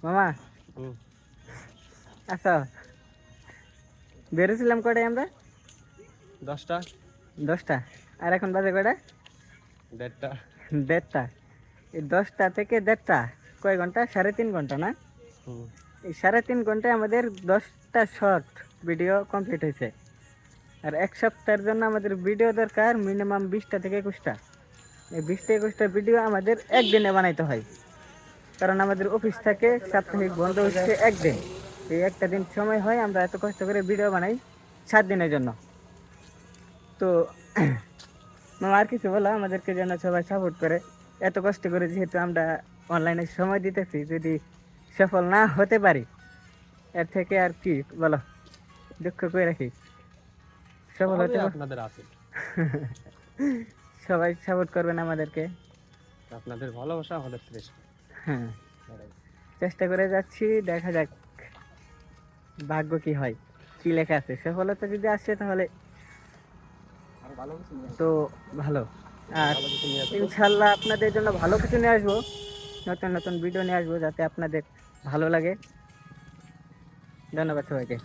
মামা হুম। আচ্ছা, বেরোছিলাম কটায় আমরা? 10টা। 10টা। আর এখন বাজে কয়টা? 1:30টা। 1:30টা। এই 10টা থেকে 1:30টা কয় ঘন্টা? 3.5 ঘন্টা না? হুম। এই 3.5 ঘন্টায় আমাদের 10টা শর্ট ভিডিও কমপ্লিট হয়েছে। আর এক সপ্তাহের জন্য আমাদের ভিডিও দরকার মিনিমাম 20টা থেকে 21টা। এই 20টা 21টা ভিডিও আমাদের একদিনে বানাইতে হয়, কারণ আমাদের অফিস থাকে, সাপ্তাহিক বন্ধ হচ্ছে একদিন। এই একটা দিন সময় হয়, আমরা এত কষ্ট করে ভিডিও বানাই 7 দিনের জন্য। তো মামা আর কিছু বলো আমাদেরকে, যেন সবাই সাপোর্ট করে। এত কষ্ট করে যেহেতু আমরা অনলাইনে সময় দিতেছি, যদি সফল না হতে পারি এর থেকে আর কি বলো, দুঃখ করে রাখি। সফল হতে সবই আপনাদের আছে। সবাই সাপোর্ট করবেন আমাদেরকে। আপনাদের ভালোবাসা আমাদের শ্রেষ্ঠ। হ্যাঁ, চেষ্টা করে যাচ্ছি, দেখা যাক ভাগ্য কি হয়, কি লেখা আছে। সফলতা যদি আসে তাহলে তো ভালো। আর ভালো কিছু নিয়ে আসবো। ইনশাল্লাহ আপনাদের জন্য ভালো কিছু নিয়ে আসবো, নতুন নতুন ভিডিও নিয়ে আসবো, যাতে আপনাদের ভালো লাগে। ধন্যবাদ সবাইকে।